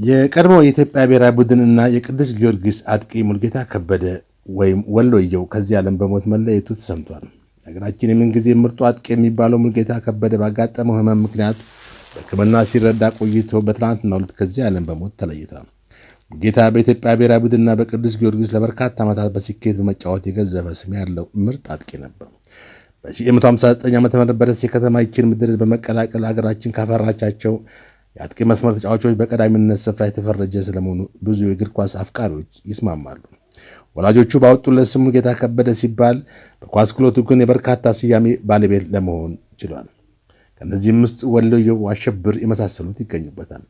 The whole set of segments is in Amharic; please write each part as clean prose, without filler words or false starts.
የቀድሞ የኢትዮጵያ ብሔራዊ ቡድንና የቅዱስ ጊዮርጊስ አጥቂ ሙልጌታ ከበደ ወይም ወሎየው ከዚህ ዓለም በሞት መለየቱ ተሰምቷል። ሀገራችን የምንጊዜ ምርጡ አጥቂ የሚባለው ሙልጌታ ከበደ ባጋጠመው ሕመም ምክንያት በሕክምና ሲረዳ ቆይቶ በትናንትናው ዕለት ከዚህ ዓለም በሞት ተለይቷል። ሙልጌታ በኢትዮጵያ ብሔራዊ ቡድንና በቅዱስ ጊዮርጊስ ለበርካታ ዓመታት በስኬት በመጫወት የገዘፈ ስም ያለው ምርጥ አጥቂ ነበር። በ1959 ዓ.ም በደሴ ከተማ ይችን ምድር በመቀላቀል ሀገራችን ካፈራቻቸው የአጥቂ መስመር ተጫዋቾች በቀዳሚነት ስፍራ የተፈረጀ ስለመሆኑ ብዙ የእግር ኳስ አፍቃሪዎች ይስማማሉ። ወላጆቹ ባወጡለት ስም ሙልጌታ ከበደ ሲባል በኳስ ክህሎቱ ግን የበርካታ ስያሜ ባለቤት ለመሆን ችሏል። ከነዚህም ውስጥ ወሎየው፣ አሸብር የመሳሰሉት ይገኙበታል።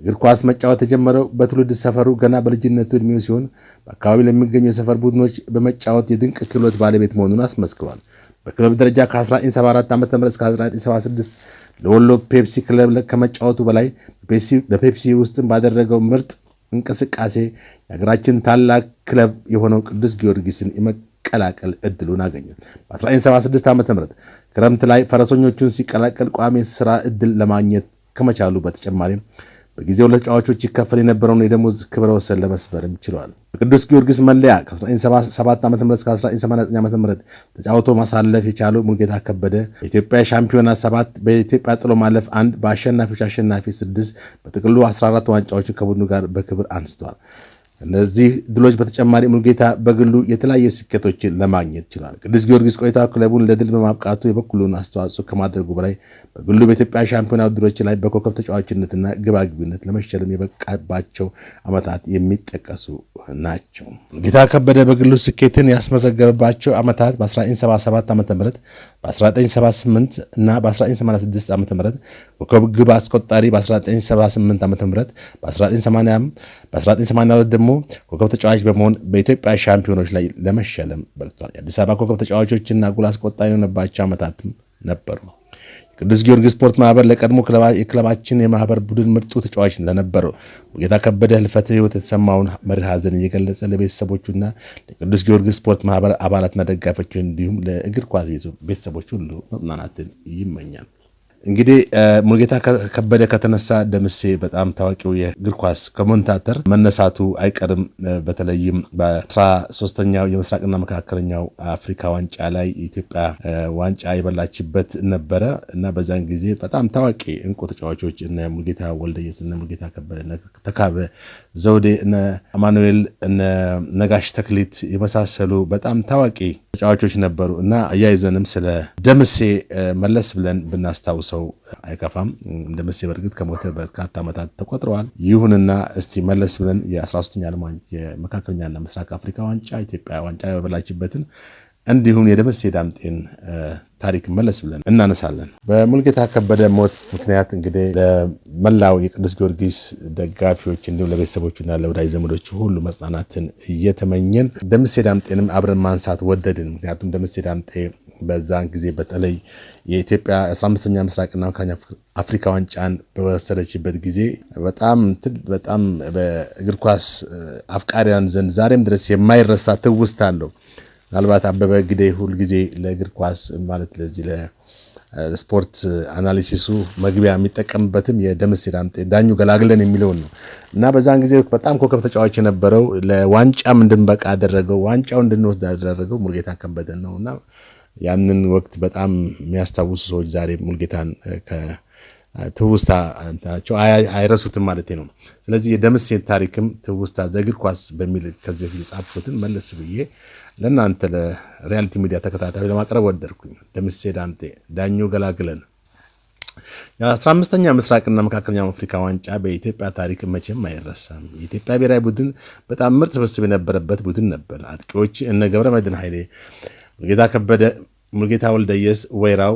እግር ኳስ መጫወት የጀመረው በትውልድ ሰፈሩ ገና በልጅነቱ ዕድሜው ሲሆን በአካባቢ ለሚገኙ የሰፈር ቡድኖች በመጫወት የድንቅ ክህሎት ባለቤት መሆኑን አስመስክሯል። በክለብ ደረጃ ከ1974 ዓ.ም እስከ 1976 ለወሎ ፔፕሲ ክለብ ከመጫወቱ በላይ በፔፕሲ ውስጥም ባደረገው ምርጥ እንቅስቃሴ የሀገራችን ታላቅ ክለብ የሆነው ቅዱስ ጊዮርጊስን የመቀላቀል እድሉን አገኘ። በ1976 ዓ.ም ክረምት ላይ ፈረሰኞቹን ሲቀላቀል ቋሚ ስራ እድል ለማግኘት ከመቻሉ በተጨማሪም በጊዜው ለተጫዋቾች ይከፈል የነበረውን የደሞዝ ክብረ ወሰን ለመስበርም ችሏል። በቅዱስ ጊዮርጊስ መለያ ከ1977 ዓ.ም እስከ 1989 ዓ.ም ተጫውቶ ማሳለፍ የቻለው ሙልጌታ ከበደ በኢትዮጵያ ሻምፒዮና 7፣ በኢትዮጵያ ጥሎ ማለፍ 1፣ በአሸናፊዎች አሸናፊ 6፣ በጥቅሉ 14 ዋንጫዎችን ከቡድኑ ጋር በክብር አንስቷል። እነዚህ ድሎች በተጨማሪ ሙልጌታ በግሉ የተለያየ ስኬቶችን ለማግኘት ችሏል። ቅዱስ ጊዮርጊስ ቆይታ ክለቡን ለድል በማብቃቱ የበኩሉን አስተዋጽኦ ከማድረጉ በላይ በግሉ በኢትዮጵያ ሻምፒዮና ውድድሮች ላይ በኮከብ ተጫዋችነትና ግባግቢነት ለመሸለም የበቃባቸው ዓመታት የሚጠቀሱ ናቸው። ሙልጌታ ከበደ በግሉ ስኬትን ያስመዘገበባቸው ዓመታት በ1977 ዓ.ም፣ በ1978 እና በ1986 ዓ.ም ኮከብ ግብ አስቆጣሪ፣ በ1978 ዓ.ም፣ በ1982 ደግሞ ኮከብ ተጫዋች በመሆን በኢትዮጵያ ሻምፒዮኖች ላይ ለመሸለም በቅቷል። የአዲስ አበባ ኮከብ ተጫዋቾችና ጎል አስቆጣሪ የሆነባቸው ዓመታትም ነበሩ። ቅዱስ ጊዮርጊስ ስፖርት ማህበር ለቀድሞ የክለባችን የማህበር ቡድን ምርጡ ተጫዋች ለነበረው ሙልጌታ ከበደ ህልፈተ ህይወት የተሰማውን መሪር ሐዘን እየገለጸ ለቤተሰቦቹና ለቅዱስ ጊዮርጊስ ስፖርት ማህበር አባላትና ደጋፊዎች እንዲሁም ለእግር ኳስ ቤተሰቦች ሁሉ መጽናናትን ይመኛል። እንግዲህ ሙልጌታ ከበደ ከተነሳ ደምሴ በጣም ታዋቂው የእግር ኳስ ኮሜንታተር መነሳቱ አይቀርም። በተለይም በ13ኛው የምስራቅና መካከለኛው አፍሪካ ዋንጫ ላይ ኢትዮጵያ ዋንጫ የበላችበት ነበረ እና በዛን ጊዜ በጣም ታዋቂ እንቁ ተጫዋቾች እነ ሙልጌታ ወልደየስ፣ እነ ሙልጌታ ከበደ፣ እነ ተካበ ዘውዴ፣ እነ አማኑኤል፣ እነ ነጋሽ ተክሊት የመሳሰሉ በጣም ታዋቂ ተጫዋቾች ነበሩ እና አያይዘንም ስለ ደምሴ መለስ ብለን ብናስታውሰው አይከፋም። ደምሴ በእርግጥ ከሞተ በርካታ ዓመታት ተቆጥረዋል። ይሁንና እስቲ መለስ ብለን የ13ኛ ዓለም የመካከለኛና ምስራቅ አፍሪካ ዋንጫ ኢትዮጵያ ዋንጫ የበላችበትን እንዲሁም የደምሴ ዳምጤን ታሪክ መለስ ብለን እናነሳለን። በሙልጌታ ከበደ ሞት ምክንያት እንግዲህ ለመላው የቅዱስ ጊዮርጊስ ደጋፊዎች እንዲሁም ለቤተሰቦቹና ለወዳጅ ዘመዶቹ ሁሉ መጽናናትን እየተመኘን ደምሴ ዳምጤንም አብረን ማንሳት ወደድን። ምክንያቱም ደምሴ ዳምጤ በዛን ጊዜ በተለይ የኢትዮጵያ 15ኛ ምስራቅና መካከለኛ አፍሪካ ዋንጫን በወሰደችበት ጊዜ በጣም በእግር ኳስ አፍቃሪያን ዘንድ ዛሬም ድረስ የማይረሳ ትውስታ አለው። ምናልባት አበበ ግደይ ሁል ጊዜ ለእግር ኳስ ማለት ለዚህ ለስፖርት አናሊሲሱ መግቢያ የሚጠቀምበትም የደምሴ ዳምጤ ዳኙ ገላግለን የሚለውን ነው እና በዛን ጊዜ በጣም ኮከብ ተጫዋች የነበረው ለዋንጫም እንድንበቃ ያደረገው ዋንጫው እንድንወስድ ያደረገው ሙልጌታ ከበደ ነውና ያንን ወቅት በጣም የሚያስታውሱ ሰዎች ዛሬ ሙልጌታን ትውስታ አንታቸው አይረሱትም ማለት ነው። ስለዚህ የደምሴ ታሪክም ትውስታ ዘእግር ኳስ በሚል ከዚህ በፊት የጻፍኩትን መለስ ብዬ ለእናንተ ለሪያሊቲ ሚዲያ ተከታታዮች ለማቅረብ ወደድኩኝ። ደምሴ ዳምጤ ዳኙ ገላግለን የ15ኛ ምስራቅና መካከለኛው አፍሪካ ዋንጫ በኢትዮጵያ ታሪክ መቼም አይረሳም። የኢትዮጵያ ብሔራዊ ቡድን በጣም ምርጥ ስብስብ የነበረበት ቡድን ነበር። አጥቂዎች እነ ገብረመድህን ኃይሌ፣ ሙልጌታ ከበደ፣ ሙልጌታ ወልደየስ፣ ወይራው፣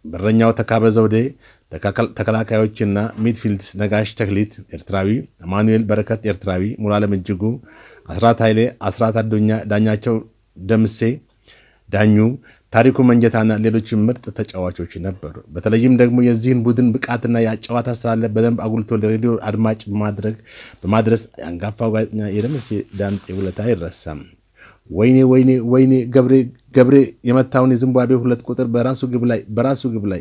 በረኛው ተካበ ዘውዴ፣ ተከላካዮችና ሚድፊልድስ ነጋሽ ተክሊት ኤርትራዊ፣ አማኑኤል በረከት ኤርትራዊ፣ ሙሉዓለም እጅጉ፣ አስራት ኃይሌ፣ አስራት አዶኛ፣ ዳኛቸው ደምሴ፣ ዳኙ ታሪኩ መንጀታና ሌሎች ምርጥ ተጫዋቾች ነበሩ። በተለይም ደግሞ የዚህን ቡድን ብቃትና የአጨዋወት አስተላለፍ በደንብ አጉልቶ ለሬዲዮ አድማጭ በማድረስ አንጋፋው ጋዜጠኛ የደምሴ ዳምጤ ውለታ አይረሳም። ወይኔ ገብሬ የመታውን የዚምባብዌ 2 ቁጥር በራሱ ግብ ላይ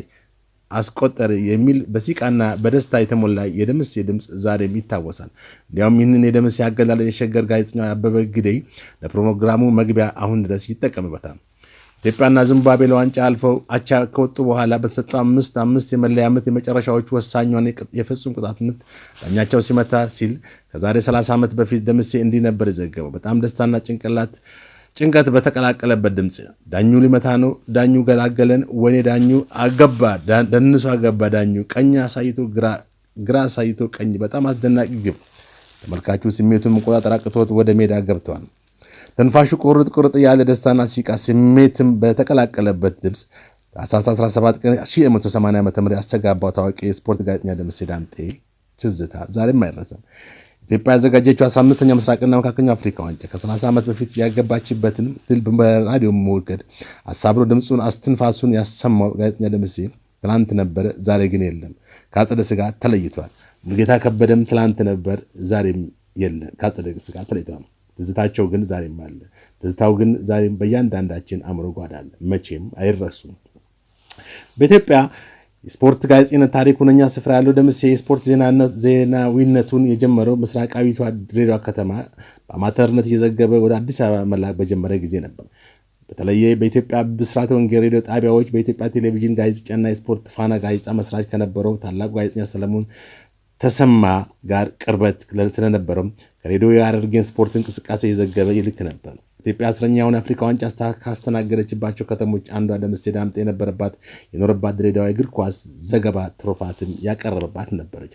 አስቆጠር የሚል በሲቃና በደስታ የተሞላ የደምሴ ድምፅ ዛሬም ይታወሳል። እንዲያውም ይህንን የደምሴ አገላለጽ የሸገር ጋዜጠኛ አበበ ግደይ ለፕሮግራሙ መግቢያ አሁን ድረስ ይጠቀምበታል። ኢትዮጵያና ዚምባብዌ ለዋንጫ አልፈው አቻ ከወጡ በኋላ በተሰጠው 5-5 የመለያ ምት የመጨረሻዎቹ ወሳኛውን የፍጹም ቅጣት ምት ዳኛቸው ሲመታ ሲል ከዛሬ 30 ዓመት በፊት ደምሴ እንዲህ ነበር የዘገበው። በጣም ደስታና ጭንቀት በተቀላቀለበት ድምፅ ዳኙ ሊመታ ነው፣ ዳኙ ገላገለን፣ ወኔ ዳኙ አገባ፣ ደንሶ አገባ፣ ዳኙ ቀኝ አሳይቶ ግራ አሳይቶ ቀኝ። በጣም አስደናቂ ግብ። ተመልካቹ ስሜቱን መቆጣጠር አቅቶት ወደ ሜዳ ገብተዋል። ትንፋሹ ቁርጥ ያለ ደስታና ሲቃ ስሜትም በተቀላቀለበት ድምፅ ታኅሳስ 17 ቀን 1980 ዓ.ም ያስተጋባው ታዋቂ የስፖርት ጋዜጠኛ ደምሴ ዳምጤ ትዝታ ዛሬም አይረሳም። ኢትዮጵያ ያዘጋጀችው 15ኛው ምስራቅና መካከለኛው አፍሪካ ዋንጫ ከ30 ዓመት በፊት ያገባችበትን ድል በራዲዮ ሞገድ አሳብሮ ድምፁን አስትንፋሱን ያሰማው ጋዜጠኛ ደምሴ ትናንት ነበረ፣ ዛሬ ግን የለም፣ ከአጸደ ሥጋ ተለይቷል። ሙሉጌታ ከበደም ትናንት ነበር፣ ዛሬም የለም፣ ከአጸደ ሥጋ ተለይቷል። ትዝታቸው ግን ዛሬም አለ። ትዝታው ግን ዛሬም በእያንዳንዳችን አእምሮ ጓዳ አለ። መቼም አይረሱም። በኢትዮጵያ የስፖርት ጋዜጠኝነት ታሪክ ሁነኛ ስፍራ ያለው ደምሴ የስፖርት ዜናዊነቱን የጀመረው ምስራቃዊቷ ድሬዳዋ ከተማ በአማተርነት እየዘገበ ወደ አዲስ አበባ መላክ በጀመረ ጊዜ ነበር። በተለየ በኢትዮጵያ ብስራተ ወንጌል ሬዲዮ ጣቢያዎች በኢትዮጵያ ቴሌቪዥን ጋዜጠኛና የስፖርት ፋና ጋዜጣ መስራች ከነበረው ታላቁ ጋዜጠኛ ሰለሞን ተሰማ ጋር ቅርበት ስለነበረው ከሬዲዮ የሐረርጌን ስፖርት እንቅስቃሴ የዘገበ ይልክ ነበር። ኢትዮጵያ 10ኛውን አፍሪካ ዋንጫ ካስተናገደችባቸው ከተሞች አንዷ ደምሴ ዳምጤ የኖረባት ድሬዳዋ እግር ኳስ ዘገባ ትሩፋትም ያቀረበባት ነበረች።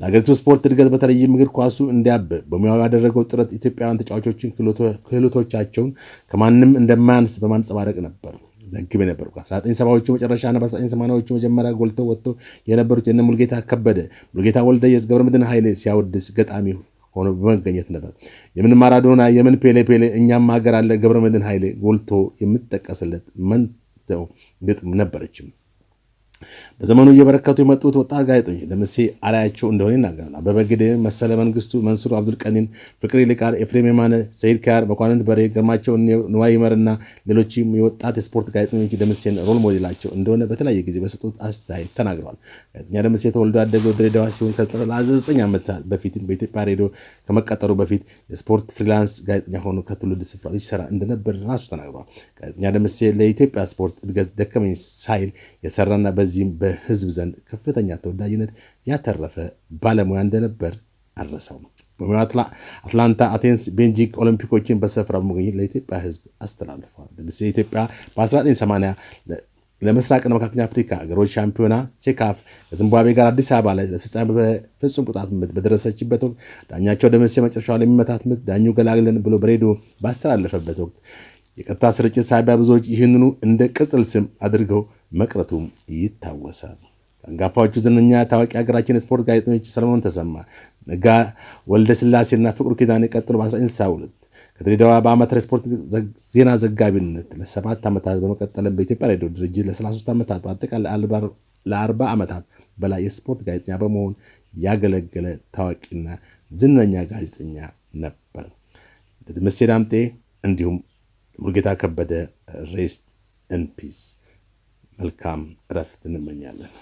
ለሀገሪቱ ስፖርት እድገት በተለይም እግር ኳሱ እንዲያብብ በሙያው ያደረገው ጥረት ኢትዮጵያውያን ተጫዋቾችን ክህሎቶቻቸውን ከማንም እንደማያንስ በማንጸባረቅ ነበር ዘግቤ ነበር። 1970ዎቹ መጨረሻና በ1980ዎቹ መጀመሪያ ጎልተው ወጥተው የነበሩት የነ ሙሉጌታ ከበደ፣ ሙሉጌታ ወልደየስ፣ ገብረመድህን ኃይሌ ሲያወድስ ገጣሚ ሆኖ በመገኘት ነበር። የምን ማራዶና የምን ፔሌ እኛም ሀገር አለ ገብረመድህን ኃይሌ ጎልቶ የምትጠቀስለት መንተው ግጥም ነበረችም። በዘመኑ እየበረከቱ የመጡት ወጣት ጋዜጠኞች ደምሴ አርአያቸው እንደሆነ ይናገራል። አበበ ግደይ፣ መሰለ መንግስቱ፣ መንሱር አብዱል ቀኒን፣ ፍቅር ይልቃል፣ ኤፍሬም የማነ፣ ሰይድ ካር፣ መኳንንት በሬ፣ ግርማቸው ንዋይ ይመርና ሌሎችም የወጣት የስፖርት ጋዜጠኞች ደምሴን ሮል ሞዴላቸው እንደሆነ በተለያየ ጊዜ በሰጡት አስተያየት ተናግረዋል። ጋዜጠኛ ደምሴ ተወልዶ ያደገው ድሬዳዋ ሲሆን ከ9 ዓመታት በፊት በኢትዮጵያ ሬዲዮ ከመቀጠሩ በፊት የስፖርት ፍሪላንስ ጋዜጠኛ ሆኖ ከትውልድ ስፍራው ይሰራ እንደነበር ራሱ ተናግረዋል። ጋዜጠኛ ደምሴ ለኢትዮጵያ ስፖርት እድገት ደከመኝ ሳይል የሰራና በዚህም በህዝብ ዘንድ ከፍተኛ ተወዳጅነት ያተረፈ ባለሙያ እንደነበር አልረሳውም። አትላንታ፣ አቴንስ፣ ቤጂንግ ኦሎምፒኮችን በስፍራው በመገኘት ለኢትዮጵያ ህዝብ አስተላልፈዋል። ደምሴ ኢትዮጵያ በ1980 ለምስራቅና መካከለኛ አፍሪካ ሀገሮች ሻምፒዮና ሴካፍ ከዚምባብዌ ጋር አዲስ አበባ ላይ ለፍጻሜ በፍጹም ቅጣት ምት በደረሰችበት ወቅት ዳኛቸው ደምሴ መጨረሻው ለሚመታት ምት ዳኙ ገላግለን ብሎ በሬዲዮ ባስተላለፈበት ወቅት የቀጥታ ስርጭት ሳቢያ ብዙዎች ይህንኑ እንደ ቅጽል ስም አድርገው መቅረቱም ይታወሳል። ከአንጋፋዎቹ ዝነኛ ታዋቂ ሀገራችን ስፖርት ጋዜጠኞች ሰለሞን ተሰማ፣ ነጋ ወልደ ስላሴና ፍቅሩ ኪዳኔ ቀጥሎ በ1992 ከድሬዳዋ በአማተር ስፖርት ዜና ዘጋቢነት ለ7 ዓመታት በመቀጠልም በኢትዮጵያ ሬዲዮ ድርጅት ለ33 ዓመታት በአጠቃላይ ለ40 ዓመታት በላይ የስፖርት ጋዜጠኛ በመሆን ያገለገለ ታዋቂና ዝነኛ ጋዜጠኛ ነበር። ደምሴ ዳምጤ እንዲሁም ሙሉጌታ ከበደ ሬስት ኢን ፒስ። መልካም እረፍት እንመኛለን።